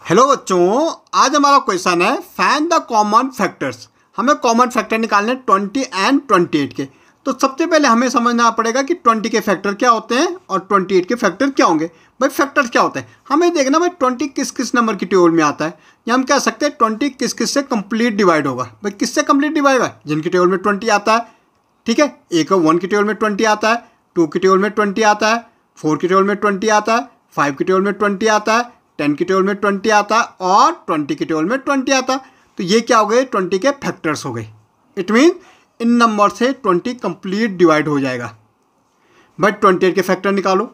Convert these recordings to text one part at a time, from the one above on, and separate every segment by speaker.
Speaker 1: Hello बच्चों, आज हमारा क्वेश्चन है फाइंड द कॉमन फैक्टर्स। हमें कॉमन फैक्टर निकालने 20 एंड 28 के। तो सबसे पहले हमें समझना पड़ेगा कि 20 के फैक्टर क्या होते हैं और 28 के फैक्टर क्या होंगे। भाई फैक्टर्स क्या होते हैं हमें देखना, भाई 20 किस किस नंबर की टेबल में आता है, या हम कह सकते हैं 20 किस किस से कंप्लीट डिवाइड होगा। भाई किससे कंप्लीट डिवाइड होगा? जिनकी टेबल में 20 आता है, ठीक है। एक 1 की टेबल में 20 आता है, 2 की टेबल में 20 आता है, 4 की टेबल में 20 आता है, 5 की टेबल में 20 आता है, 10 की टेबल में 20 आता है और 20 की टेबल में 20 आता है। तो ये क्या हो गए? 20 के फैक्टर्स हो गए। इट मीन इन नंबर से 20 कंप्लीट डिवाइड हो जाएगा। भाई 28 के फैक्टर निकालो।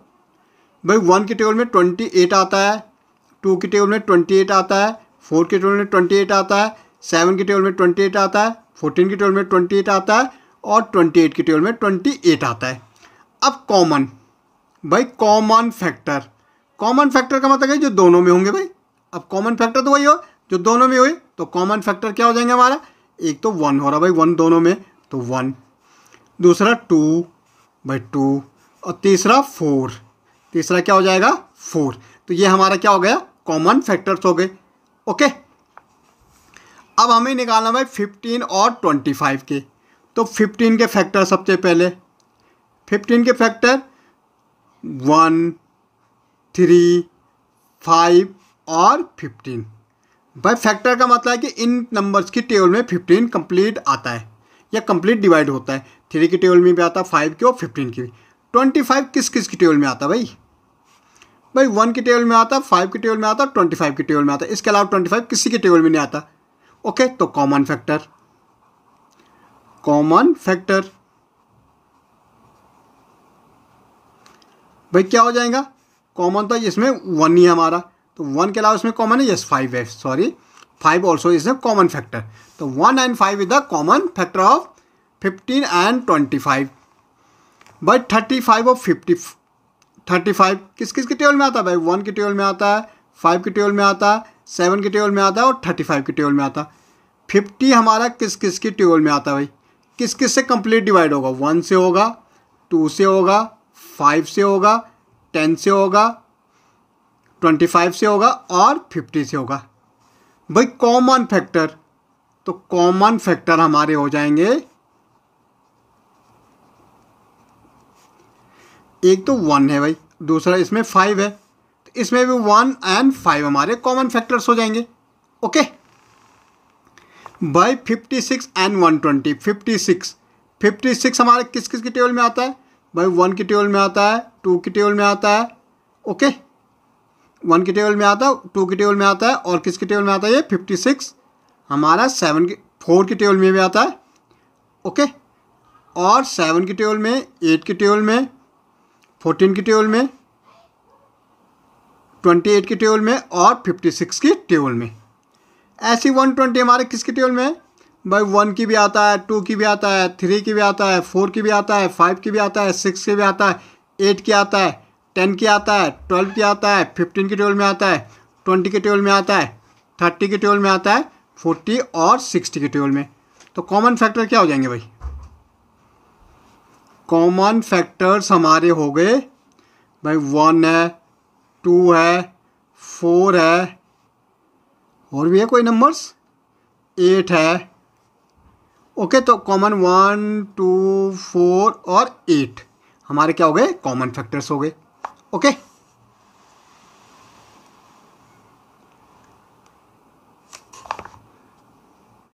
Speaker 1: भाई 1 की टेबल में 28 आता है, 2 की टेबल में 28 आता है, 4 की टेबल में 28 आता है, 7 की टेबल में 28 आता है, 14 की टेबल में 28 आता है और 28 की टेबल में 28 आता है। अब कॉमन, भाई कॉमन फैक्टर, कॉमन फैक्टर का मतलब है जो दोनों में होंगे। भाई अब कॉमन फैक्टर तो वही हो जो दोनों में हुए, तो कॉमन फैक्टर क्या हो जाएंगे हमारा? एक तो 1 हो रहा, भाई 1 दोनों में तो 1, दूसरा 2, भाई 2 और तीसरा 4, तीसरा क्या हो जाएगा? 4। तो ये हमारा क्या हो गया? कॉमन फैक्टर्स हो गए। ओके, अब हमें निकालना भाई 15 और 25 के। तो 15 के फैक्टर सबसे पहले, 15 के फैक्टर 1, 3, 5 और 15। भाई फैक्टर का मतलब है कि इन नंबर्स की टेबल में 15 कंप्लीट आता है या कंप्लीट डिवाइड होता है। 3 की टेबल में भी आता है, 5 की और 15 की भी। 25 किस किस की टेबल में आता है? भाई 1 की टेबल में आता है, 5 की टेबल में आता है, 25 की टेबल में आता है। इसके अलावा 25 किसी की टेबल में नहीं आता। ओके, तो कॉमन फैक्टर, कॉमन फैक्टर भाई क्या हो जाएगा? कॉमन तो इसमें 1 ही है हमारा, तो 1 के अलावा इसमें कॉमन है, यस 5 है, sorry 5 also is a common factor. तो 1 and 5 is the common factor of 15 and 25। भाई 35 और 50, 35 किस किस की टेबल में आता है? भाई 1 की टेबल में आता है, 5 की टेबल में आता है, 7 की टेबल में आता है और 35 की टेबल में आता है। 50 हमारा किस किस की टेबल में आता है? भाई किस किस से कंप्लीट डिवाइड होगा? 1 से होगा, 2 से होगा, 5 से होगा, 10 से होगा, 25 से होगा और 50 से होगा। भाई कॉमन फैक्टर, तो कॉमन फैक्टर हमारे हो जाएंगे, एक तो 1 है भाई, दूसरा इसमें 5 है, तो इसमें भी 1 एंड 5 हमारे कॉमन फैक्टर्स हो जाएंगे। ओके भाई 56 एंड 120, 56 हमारे किस किस की टेबल में आता है? भाई 1 की टेबल में आता है, 2 की टेबल में आता है, ओके 1 की टेबल में आता है, 2 की टेबल में आता है और किसकी टेबल में आता है? ये 56 हमारा 4 की टेबल में भी आता है, ओके और 7 की टेबल में, 8 की टेबल में, 14 की टेबल में, 28 की टेबल में और 56 की टेबल में। ऐसी 120 हमारे किसकी टेबल में है? भाई 1 की भी आता है, 2 की भी आता है, 3 की भी आता है, 4 की भी आता है, 5 की भी आता है, 6 की भी आता है, 8 की आता है, 10 की आता है, 12 की आता है, 15 की टेबल में आता है, 20 की टेबल में आता है, 30 की टेबल में आता है, 40 और 60 की टेबल में। तो कॉमन फैक्टर क्या हो जाएंगे भाई? कॉमन फैक्टर्स हमारे हो गए भाई 1 है, 2 है, 4 है और भी है कोई नंबर्स, 8 है। ओके, तो कॉमन 1, 2, 4 और 8 हमारे क्या हो गए? कॉमन फैक्टर्स हो गए। ओके।